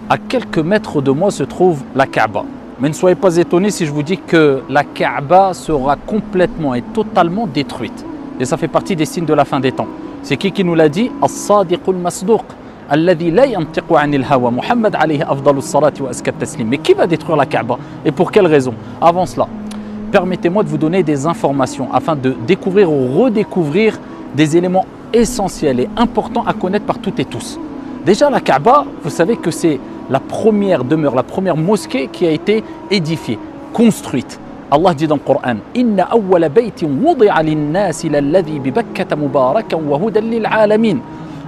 À quelques mètres de moi se trouve la Kaaba. Mais ne soyez pas étonnés si je vous dis que la Kaaba sera complètement et totalement détruite. Et ça fait partie des signes de la fin des temps. C'est qui nous l'a dit? As-Sadiqul Masduq, alladhi la yantiqu anil hawa, Muhammad alayhi afdalus salati wa askat taslim. Mais qui va détruire la Kaaba? Et pour quelle raison? Avant cela, permettez-moi de vous donner des informations afin de découvrir ou redécouvrir des éléments essentiels et importants à connaître par toutes et tous. Déjà, la Kaaba, vous savez que c'est la première demeure, la première mosquée qui a été édifiée, construite. Allah dit dans le Coran: Inna awwala baytin wudi'a lin-nasi lalladhi bi Bakkata mubarakan wa hudan lil-alamin.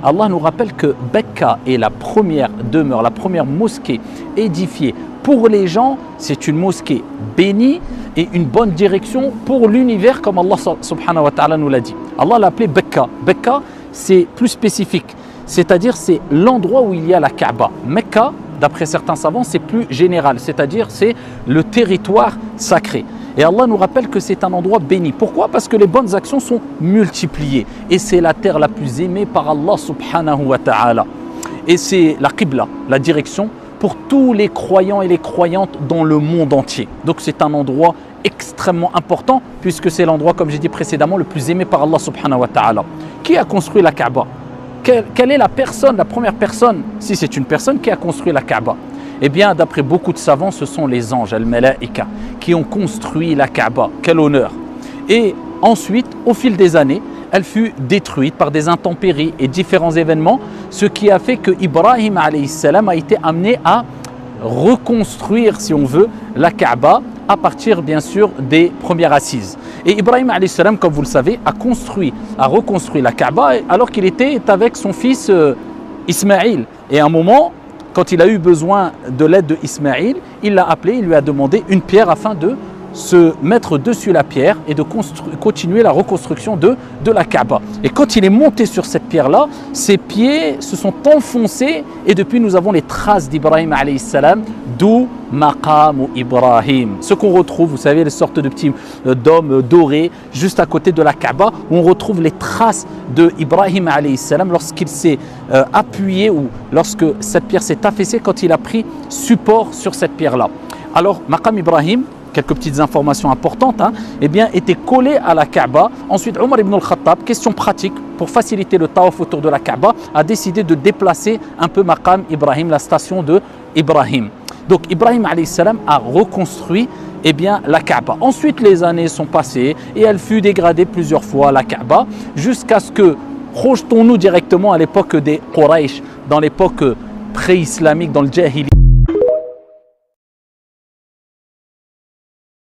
Allah nous rappelle que Bakka est la première demeure, la première mosquée édifiée pour les gens. C'est une mosquée bénie et une bonne direction pour l'univers, comme Allah subhanahu wa ta'ala nous l'a dit. Allah l'a appelé Bakka. Bakka, c'est plus spécifique, c'est-à-dire c'est l'endroit où il y a la Kaaba. Mecca, d'après certains savants, c'est plus général, c'est-à-dire c'est le territoire sacré. Et Allah nous rappelle que c'est un endroit béni. Pourquoi? Parce que les bonnes actions sont multipliées. Et c'est la terre la plus aimée par Allah subhanahu wa ta'ala. Et c'est la Qibla, la direction pour tous les croyants et les croyantes dans le monde entier. Donc c'est un endroit extrêmement important puisque c'est l'endroit, comme j'ai dit précédemment, le plus aimé par Allah subhanahu wa ta'ala. Qui a construit la Kaaba? Quelle est la personne, la première personne, si c'est une personne qui a construit la Kaaba? Eh bien, d'après beaucoup de savants, ce sont les anges, al-Malaïka, qui ont construit la Kaaba. Quel honneur! Et ensuite, au fil des années, elle fut détruite par des intempéries et différents événements, ce qui a fait que Ibrahim alayhi salam a été amené à reconstruire, si on veut, la Kaaba à partir, bien sûr, des premières assises. Et Ibrahim alayhi salam, comme vous le savez, a reconstruit la Kaaba alors qu'il était avec son fils Ismaïl. Et à un moment, quand il a eu besoin de l'aide de Ismaïl, il l'a appelé, il lui a demandé une pierre afin de se mettre dessus la pierre et de continuer la reconstruction de la Kaaba. Et quand il est monté sur cette pierre-là, ses pieds se sont enfoncés et depuis nous avons les traces d'Ibrahim alayhi salam, d'où Maqam Ibrahim. Ce qu'on retrouve, vous savez, les sortes de petits dômes dorés juste à côté de la Kaaba, où on retrouve les traces de Ibrahim alayhi salam lorsqu'il s'est appuyé ou lorsque cette pierre s'est affaissée, quand il a pris support sur cette pierre-là. Alors, Maqam Ibrahim, quelques petites informations importantes, eh bien, était collé à la Kaaba. Ensuite, Omar ibn al-Khattab, question pratique, pour faciliter le tawaf autour de la Kaaba, a décidé de déplacer un peu Maqam Ibrahim, la station de Ibrahim. Donc, Ibrahim alayhi salam a reconstruit eh bien, la Kaaba. Ensuite, les années sont passées et elle fut dégradée plusieurs fois, la Kaaba, jusqu'à ce que, projetons-nous directement à l'époque des Quraysh, dans l'époque pré-islamique, dans le Jahili.